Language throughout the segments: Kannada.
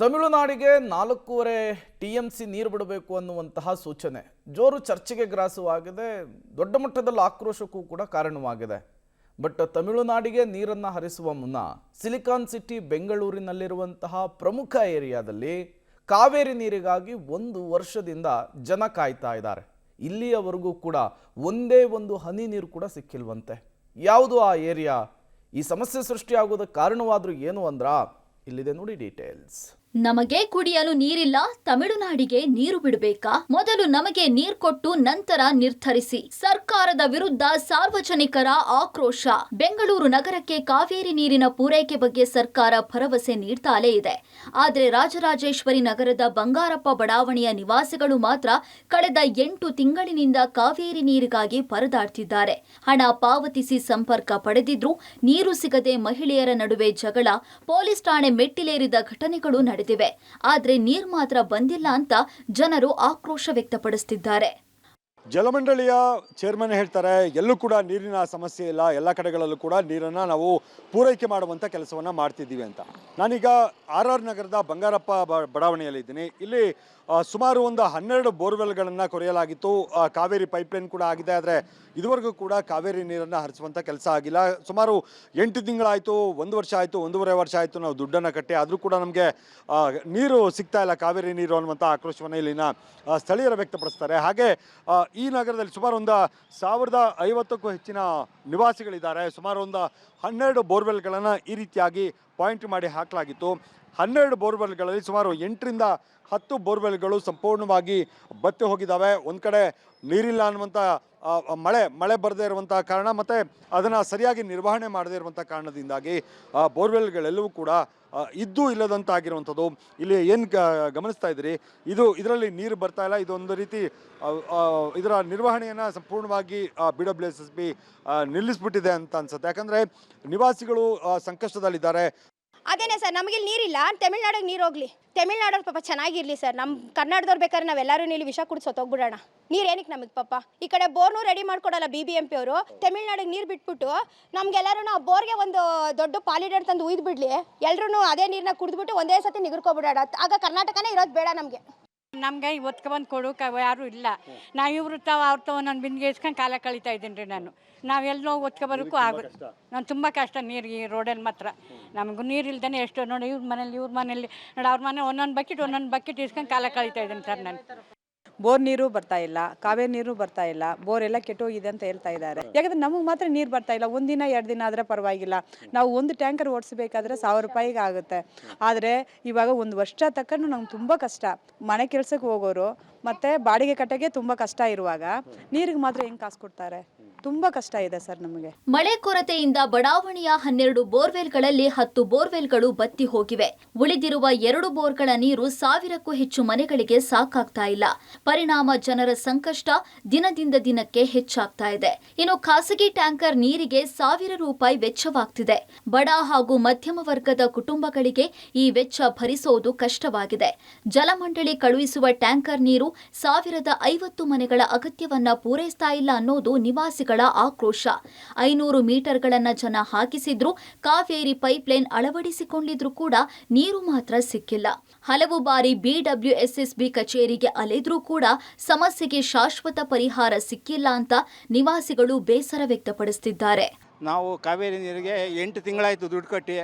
ತಮಿಳುನಾಡಿಗೆ 4.5 TMC ನೀರು ಬಿಡಬೇಕು ಅನ್ನುವಂತಹ ಸೂಚನೆ ಜೋರು ಚರ್ಚೆಗೆ ಗ್ರಾಸವಾಗಿದೆ. ದೊಡ್ಡ ಮಟ್ಟದಲ್ಲಿ ಆಕ್ರೋಶಕ್ಕೂ ಕೂಡ ಕಾರಣವಾಗಿದೆ. ಬಟ್ ತಮಿಳುನಾಡಿಗೆ ನೀರನ್ನು ಹರಿಸುವ ಮುನ್ನ ಸಿಲಿಕಾನ್ ಸಿಟಿ ಬೆಂಗಳೂರಿನಲ್ಲಿರುವಂತಹ ಪ್ರಮುಖ ಏರಿಯಾದಲ್ಲಿ ಕಾವೇರಿ ನೀರಿಗಾಗಿ 1 ವರ್ಷದಿಂದ ಜನ ಕಾಯ್ತಾ ಇದ್ದಾರೆ. ಇಲ್ಲಿಯವರೆಗೂ ಕೂಡ ಒಂದೇ ಒಂದು ಹನಿ ನೀರು ಕೂಡ ಸಿಕ್ಕಿಲ್ವಂತೆ. ಯಾವುದು ಆ ಏರಿಯಾ? ಈ ಸಮಸ್ಯೆ ಸೃಷ್ಟಿಯಾಗೋದಕ್ಕೆ ಕಾರಣವಾದರೂ ಏನು ಅಂದ್ರ ಇಲ್ಲಿದೆ ನೋಡಿ ಡೀಟೇಲ್ಸ್. ನಮಗೆ ಕುಡಿಯಲು ನೀರಿಲ್ಲ, ತಮಿಳುನಾಡಿಗೆ ನೀರು ಬಿಡಬೇಕಾ? ಮೊದಲು ನಮಗೆ ನೀರು ಕೊಟ್ಟು ನಂತರ ನಿರ್ಧರಿಸಿ. ಸರ್ಕಾರದ ವಿರುದ್ಧ ಸಾರ್ವಜನಿಕರ ಆಕ್ರೋಶ. ಬೆಂಗಳೂರು ನಗರಕ್ಕೆ ಕಾವೇರಿ ನೀರಿನ ಪೂರೈಕೆ ಬಗ್ಗೆ ಸರ್ಕಾರ ಭರವಸೆ ನೀಡ್ತಾಲೇ ಇದೆ. ಆದರೆ ರಾಜರಾಜೇಶ್ವರಿ ನಗರದ ಬಂಗಾರಪ್ಪ ಬಡಾವಣೆಯ ನಿವಾಸಿಗಳು ಮಾತ್ರ ಕಳೆದ 8 ತಿಂಗಳಿನಿಂದ ಕಾವೇರಿ ನೀರಿಗಾಗಿ ಪರದಾಡ್ತಿದ್ದಾರೆ. ಹಣ ಪಾವತಿಸಿ ಸಂಪರ್ಕ ಪಡೆದಿದ್ರು ನೀರು ಸಿಗದೆ ಮಹಿಳೆಯರ ನಡುವೆ ಜಗಳ, ಪೊಲೀಸ್ ಠಾಣೆ ಮೆಟ್ಟಿಲೇರಿದ ಘಟನೆಗಳು ನಡೆದಿವೆ. ಆದರೆ ನೀರು ಮಾತ್ರ ಬಂದಿಲ್ಲ ಅಂತ ಜನರು ಆಕ್ರೋಶ ವ್ಯಕ್ತಪಡಿಸುತ್ತಿದ್ದಾರೆ. ಜಲಮಂಡಳಿಯ ಚೇರ್ಮನ್ ಹೇಳ್ತಾರೆ, ಎಲ್ಲೂ ಕೂಡ ನೀರಿನ ಸಮಸ್ಯೆ ಇಲ್ಲ, ಎಲ್ಲ ಕಡೆಗಳಲ್ಲೂ ಕೂಡ ನೀರನ್ನು ನಾವು ಪೂರೈಕೆ ಮಾಡುವಂಥ ಕೆಲಸವನ್ನು ಮಾಡ್ತಿದ್ದೀವಿ ಅಂತ. ನಾನೀಗ RR ನಗರದ ಬಂಗಾರಪ್ಪ ಬಡಾವಣೆಯಲ್ಲಿದ್ದೀನಿ. ಇಲ್ಲಿ ಸುಮಾರು ಒಂದು 12 ಬೋರ್ವೆಲ್ಗಳನ್ನು ಕೊರೆಯಲಾಗಿತ್ತು. ಕಾವೇರಿ ಪೈಪ್ಲೈನ್ ಕೂಡ ಆಗಿದೆ. ಆದರೆ ಇದುವರೆಗೂ ಕೂಡ ಕಾವೇರಿ ನೀರನ್ನು ಹರಿಸುವಂಥ ಕೆಲಸ ಆಗಿಲ್ಲ. ಸುಮಾರು 8 ತಿಂಗಳಾಯಿತು, 1 ವರ್ಷ ಆಯಿತು, 1.5 ವರ್ಷ ಆಯಿತು ನಾವು ದುಡ್ಡನ್ನು ಕಟ್ಟಿ, ಆದರೂ ಕೂಡ ನಮಗೆ ನೀರು ಸಿಗ್ತಾ ಇಲ್ಲ, ಕಾವೇರಿ ನೀರು ಅನ್ನುವಂಥ ಆಕ್ರೋಶವನ್ನು ಇಲ್ಲಿನ ಸ್ಥಳೀಯರು ವ್ಯಕ್ತಪಡಿಸ್ತಾರೆ. ಹಾಗೆ ಈ ನಗರದಲ್ಲಿ ಸುಮಾರು ಒಂದು 1050ಕ್ಕೂ ಹೆಚ್ಚಿನ ನಿವಾಸಿಗಳಿದ್ದಾರೆ. ಸುಮಾರು ಒಂದು 12 ಬೋರ್ವೆಲ್ಗಳನ್ನು ಈ ರೀತಿಯಾಗಿ ಪಾಯಿಂಟ್ ಮಾಡಿ ಹಾಕಲಾಗಿತ್ತು. 12 ಬೋರ್ವೆಲ್ಗಳಲ್ಲಿ ಸುಮಾರು 8ರಿಂದ 10 ಬೋರ್ವೆಲ್ಗಳು ಸಂಪೂರ್ಣವಾಗಿ ಬತ್ತಿ ಹೋಗಿದ್ದಾವೆ. ಒಂದು ಕಡೆ ನೀರಿಲ್ಲ ಅನ್ನುವಂಥ ಮಳೆ ಬರದೇ ಇರುವಂಥ ಕಾರಣ ಮತ್ತು ಅದನ್ನು ಸರಿಯಾಗಿ ನಿರ್ವಹಣೆ ಮಾಡದೇ ಇರುವಂಥ ಕಾರಣದಿಂದಾಗಿ ಬೋರ್ವೆಲ್ಗಳೆಲ್ಲವೂ ಕೂಡ ಇದ್ದೂ ಇಲ್ಲದಂತಾಗಿರುವಂಥದ್ದು. ಇಲ್ಲಿ ಏನು ಗಮನಿಸ್ತಾ ಇದ್ದೀರಿ, ಇದರಲ್ಲಿ ನೀರು ಬರ್ತಾ ಇಲ್ಲ. ಇದೊಂದು ರೀತಿ ಇದರ ನಿರ್ವಹಣೆಯನ್ನು ಸಂಪೂರ್ಣವಾಗಿ BWSSB ನಿಲ್ಲಿಸ್ಬಿಟ್ಟಿದೆ ಅಂತ ಅನ್ಸುತ್ತೆ. ಯಾಕಂದರೆ ನಿವಾಸಿಗಳು ಸಂಕಷ್ಟದಲ್ಲಿದ್ದಾರೆ. ಅದೇನೇ ಸರ್, ನಮಗೆ ನೀರಿಲ್ಲ, ತಮಿಳ್ನಾಡಿಗೆ ನೀರು ಹೋಗ್ಲಿ, ತಮಿಳ್ನಾಡವ್ರು ಪಾಪ ಚೆನ್ನಾಗಿರ್ಲಿ ಸರ್. ನಮ್ಮ ಕನ್ನಡದವ್ರು ಬೇಕಾದ್ರೆ ನಾವೆಲ್ಲರೂ ನೀಲಿ ವಿಷ ಕುಡಿದು ಸತ್ತೋಗ್ಬಿಡೋಣ. ನೀರು ಏನಕ್ಕೆ ನಮಗೆ ಪಾಪ? ಈ ಕಡೆ ಬೋರ್ನು ರೆಡಿ ಮಾಡ್ಕೊಡಲ್ಲ BBMP ಅವರು. ತಮಿಳ್ನಾಡಿಗೆ ನೀರು ಬಿಟ್ಬಿಟ್ಟು ನಮ್ಗೆಲ್ಲರೂ ಆ ಬೋರ್ಗೆ ಒಂದು ದೊಡ್ಡ ಪಾಲಿಡೇಟ್ ತಂದು ಉಯ್ದು ಬಿಡಲಿ, ಎಲ್ಲರೂ ಅದೇ ನೀರನ್ನ ಕುಡಿದ್ಬಿಟ್ಟು ಒಂದೇ ಸತಿ ನಿಗರ್ಕೊಬಿಡೋಣ. ಆಗ ಕರ್ನಾಟಕನೇ ಇರೋದು ಬೇಡ ನಮಗೆ. ನಮಗೆ ಇವತ್ತು ಬಂದು ಕೊಡೋಕೆ ಯಾರೂ ಇಲ್ಲ. ನಾವು ಇವರು ಅವ್ರ ಒಂದೊಂದು ಬಿಂದಿಗೆ ಇಸ್ಕೊಂಡು ಕಾಲ ಕಳೀತಾ ಇದ್ದೀನಿ ರೀ. ನಾವೆಲ್ಲೋ ಒತ್ಕೊಬರೋಕ್ಕೂ ಆಗುತ್ತೆ. ನಾನು ತುಂಬ ಕಷ್ಟ ನೀರು ಈ ರೋಡಲ್ಲಿ ಮಾತ್ರ. ನಮಗೂ ನೀರು ಇಲ್ದೇ ಎಷ್ಟೋ ನೋಡಿ, ಇವ್ರ ಮನೇಲಿ ಅವ್ರ ಮನೆ ಒಂದೊಂದು ಬಕೆಟ್ ಇಸ್ಕೊಂಡು ಕಾಲ ಕಳೀತಾ ಇದ್ದೀನಿ ಸರ್. ನಾನು ಬೋರ್ ನೀರು ಬರ್ತಾ ಇಲ್ಲ, ಕಾವೇರಿ ನೀರು ಬರ್ತಾ ಇಲ್ಲ, ಬೋರ್ ಎಲ್ಲ ಕೆಟ್ಟೋಗಿದೆ ಅಂತ ಹೇಳ್ತಾ ಇದ್ದಾರೆ. ಯಾಕಂದ್ರೆ ನಮಗೆ ಮಾತ್ರ ನೀರು ಬರ್ತಾ ಇಲ್ಲ. 1 ದಿನ 2 ದಿನ ಆದರೆ ಪರವಾಗಿಲ್ಲ. ನಾವು ಒಂದು ಟ್ಯಾಂಕರ್ ಓಡಿಸ್ಬೇಕಾದ್ರೆ 1000 ರೂಪಾಯಿಗೆ ಆಗುತ್ತೆ. ಆದರೆ ಇವಾಗ 1 ವರ್ಷ ತಕ್ಕ ನಮ್ಗೆ ತುಂಬ ಕಷ್ಟ. ಮನೆ ಕೆಲಸಕ್ಕೆ ಹೋಗೋರು ಮತ್ತು ಬಾಡಿಗೆ ಕಟ್ಟಕ್ಕೆ ತುಂಬ ಕಷ್ಟ ಇರುವಾಗ ನೀರಿಗೆ ಮಾತ್ರ ಹೆಂಗೆ ಕಾಸು ಕೊಡ್ತಾರೆ? ತುಂಬ ಕಷ್ಟ ಇದೆ ಸರ್ ನಮಗೆ. ಮಳೆ ಕೊರತೆಯಿಂದ ಬಡಾವಣೆಯ 12 ಬೋರ್ವೆಲ್ಗಳಲ್ಲಿ 10 ಬೋರ್ವೆಲ್ಗಳು ಬತ್ತಿ ಹೋಗಿವೆ. ಉಳಿದಿರುವ 2 ಬೋರ್ಗಳ ನೀರು 1000ಕ್ಕೂ ಹೆಚ್ಚು ಮನೆಗಳಿಗೆ ಸಾಕಾಗ್ತಾ ಇಲ್ಲ. ಪರಿಣಾಮ ಜನರ ಸಂಕಷ್ಟ ದಿನದಿಂದ ದಿನಕ್ಕೆ ಹೆಚ್ಚಾಗ್ತಾ ಇದೆ. ಇನ್ನು ಖಾಸಗಿ ಟ್ಯಾಂಕರ್ ನೀರಿಗೆ 1000 ರೂಪಾಯಿ ವೆಚ್ಚವಾಗ್ತಿದೆ. ಬಡ ಹಾಗೂ ಮಧ್ಯಮ ವರ್ಗದ ಕುಟುಂಬಗಳಿಗೆ ಈ ವೆಚ್ಚ ಭರಿಸೋದು ಕಷ್ಟವಾಗಿದೆ. ಜಲಮಂಡಳಿ ಕಳುಹಿಸುವ ಟ್ಯಾಂಕರ್ ನೀರು 1050 ಮನೆಗಳ ಅಗತ್ಯವನ್ನ ಪೂರೈಸ್ತಾ ಇಲ್ಲ ಅನ್ನೋದು ನಿವಾಸಿಗಳ ಆಕ್ರೋಶ. 500 ಮೀಟರ್ಗಳನ್ನ ಜನ ಹಾಕಿಸಿದ್ರು, ಕಾವೇರಿ ಪೈಪ್ಲೈನ್ ಅಳವಡಿಸಿಕೊಂಡಿದ್ರು ಕೂಡ ನೀರು ಮಾತ್ರ ಸಿಕ್ಕಿಲ್ಲ. ಹಲವು ಬಾರಿ BWSSB ಕಚೇರಿಗೆ ಅಲೆದ್ರೂ ಕೂಡ ಸಮಸ್ಯೆಗೆ ಶಾಶ್ವತ ಪರಿಹಾರ ಸಿಕ್ಕಿಲ್ಲ ಅಂತ ನಿವಾಸಿಗಳು ಬೇಸರ ವ್ಯಕ್ತಪಡಿಸುತ್ತಿದ್ದಾರೆ. ನಾವು ಕಾವೇರಿ ನೀರಿಗೆ 8 ತಿಂಗಳಾಯಿತು ದುಡ್ಡು ಕಟ್ಟಿ,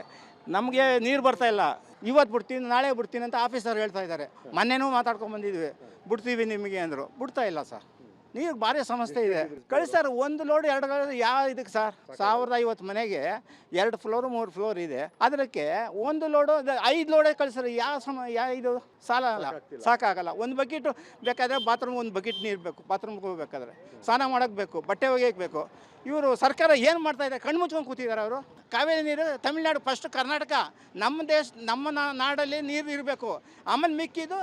ನಮಗೆ ನೀರು ಬರ್ತಾ ಇಲ್ಲ. ಇವತ್ತು ಬಿಡ್ತೀನಿ, ನಾಳೆ ಬಿಡ್ತೀನಿ ಅಂತ ಆಫೀಸರ್ ಹೇಳ್ತಾ ಇದ್ದಾರೆ. ಮೊನ್ನೆನೂ ಮಾತಾಡ್ಕೊಂಡು ಬಂದಿದ್ವಿ, ಬಿಡ್ತೀವಿ ನಿಮಗೆ ಅಂದರು. ಬಿಡ್ತಾ ಇಲ್ಲ ಸರ್. ನೀರು ಭಾರಿ ಸಮಸ್ಯೆ ಇದೆ. ಕಳಿಸ್ತಾರೆ 1 ಲೋಡ್ 2 ಯಾವ ಇದಕ್ಕೆ ಸರ್? 1050 ಮನೆಗೆ 2 ಫ್ಲೋರು 3 ಫ್ಲೋರ್ ಇದೆ. ಅದಕ್ಕೆ 1 ಲೋಡು 5 ಲೋಡೇ ಕಳಿಸ್ತಾರೆ. ಇದು ಸಾಲ ಅಲ್ಲ, ಸಾಕಾಗಲ್ಲ. 1 ಬಕೆಟು ಬೇಕಾದರೆ ಬಾತ್ರೂಮ್ 1 ಬಕೆಟ್ ನೀರು ಬೇಕು, ಬಾತ್ರೂಮ್ಗೆ ಹೋಗ್ಬೇಕಾದ್ರೆ ಸ್ನಾನ ಮಾಡೋಕ್ಕೆ ಬೇಕು, ಬಟ್ಟೆ ಒಗೆಯಕ್ಕೆ ಬೇಕು. ಇವರು ಸರ್ಕಾರ ಏನು ಮಾಡ್ತಾ ಇದೆ? ಕಣ್ಣು ಮುಚ್ಕೊಂಡು ಕೂತಿದ್ದಾರೆ ಅವರು. ಕಾವೇರಿ ನೀರು ತಮಿಳ್ನಾಡು ಫಸ್ಟ್, ಕರ್ನಾಟಕ ನಮ್ಮ ನಾಡಲ್ಲಿ ನೀರು ಇರಬೇಕು. ಆಮೇಲೆ ಮಿಕ್ಕಿದು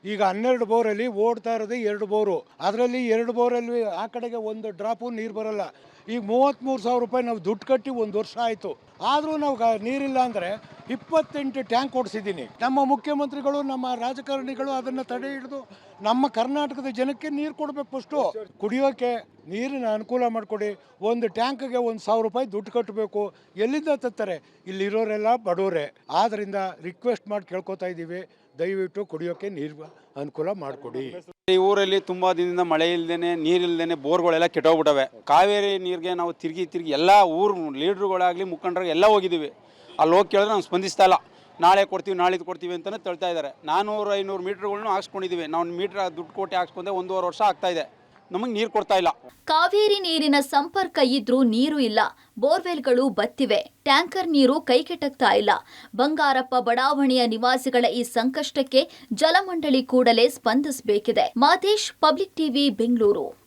ಈಗ 12 ಬೋರಲ್ಲಿ ಓಡ್ತಾ ಇರೋದು 2 ಬೋರು. ಅದರಲ್ಲಿ 2 ಬೋರಲ್ಲಿ ಆ ಕಡೆಗೆ 1 ಡ್ರಾಪು ನೀರು ಬರಲ್ಲ. ಈಗ 33,000 ರೂಪಾಯಿ ನಾವು ದುಡ್ಡು ಕಟ್ಟಿ 1 ವರ್ಷ ಆಯಿತು. ಆದರೂ ನಾವು ನೀರಿಲ್ಲ ಅಂದರೆ 28 ಟ್ಯಾಂಕ್ ಓಡಿಸಿದ್ದೀನಿ. ನಮ್ಮ ಮುಖ್ಯಮಂತ್ರಿಗಳು, ನಮ್ಮ ರಾಜಕಾರಣಿಗಳು ಅದನ್ನು ತಡೆ ಹಿಡಿದು ನಮ್ಮ ಕರ್ನಾಟಕದ ಜನಕ್ಕೆ ನೀರು ಕೊಡಬೇಕು. ಫಸ್ಟು ಕುಡಿಯೋಕ್ಕೆ ನೀರಿನ ಅನುಕೂಲ ಮಾಡಿಕೊಡಿ. ಒಂದು ಟ್ಯಾಂಕ್ಗೆ 1,000 ರೂಪಾಯಿ ದುಡ್ಡು ಕಟ್ಟಬೇಕು. ಎಲ್ಲಿಂದ ತರ್ತಾರೆ? ಇಲ್ಲಿರೋರೆಲ್ಲ ಬಡವರೇ. ಆದ್ದರಿಂದ ರಿಕ್ವೆಸ್ಟ್ ಮಾಡಿ ಕೇಳ್ಕೊತಾ ಇದ್ದೀವಿ, ದಯವಿಟ್ಟು ಕುಡಿಯೋಕ್ಕೆ ನೀರು ಅನುಕೂಲ ಮಾಡಿಕೊಡಿ. ಈ ಊರಲ್ಲಿ ತುಂಬ ದಿನದಿಂದ ಮಳೆ ಇಲ್ದೇನೆ ನೀರಿಲ್ದೇನೆ ಬೋರ್ಗಳೆಲ್ಲ ಕೆಟ್ಟೋಗ್ಬಿಟ್ಟವೆ. ಕಾವೇರಿ ನೀರಿಗೆ ನಾವು ತಿರುಗಿ ಎಲ್ಲ ಊರು ಲೀಡ್ರುಗಳಾಗಲಿ ಮುಖಂಡರಿಗೆ ಎಲ್ಲ ಹೋಗಿದ್ದೀವಿ. ಅಲ್ಲಿ ಹೋಗಿ ಕೇಳಿದ್ರೆ ನಾವು ಸ್ಪಂದಿಸ್ತಾ ಇಲ್ಲ. ನಾಳೆ ಕೊಡ್ತೀವಿ, ನಾಳಿದ್ದು ಕೊಡ್ತೀವಿ ಅಂತಲೇ ತಳ್ತಾ ಇದ್ದಾರೆ. 400-500 ಮೀಟ್ರ್ಗಳ್ನು ಹಾಕ್ಸ್ಕೊಂಡಿದ್ದೀವಿ. ನಾವು ಮೀಟ್ರ್ ದುಡ್ಡು ಕೊಟ್ಟು ಹಾಕ್ಸ್ಕೊಂಡೆ 1.5 ವರ್ಷ ಆಗ್ತಾಯಿದೆ. ನಮಗೆ ನೀರು ಕೊಡ್ತಾ ಇಲ್ಲ. ಕಾವೇರಿ ನೀರಿನ ಸಂಪರ್ಕ ಇದ್ರೂ ನೀರು ಇಲ್ಲ. ಬೋರ್ವೆಲ್ಗಳು ಬತ್ತಿವೆ. ಟ್ಯಾಂಕರ್ ನೀರು ಕೈಗೆಟಕ್ತಾ ಇಲ್ಲ. ಬಂಗಾರಪ್ಪ ಬಡಾವಣೆಯ ನಿವಾಸಿಗಳ ಈ ಸಂಕಷ್ಟಕ್ಕೆ ಜಲಮಂಡಳಿ ಕೂಡಲೇ ಸ್ಪಂದಿಸಬೇಕಿದೆ. Matesh, public TV, Bengaluru.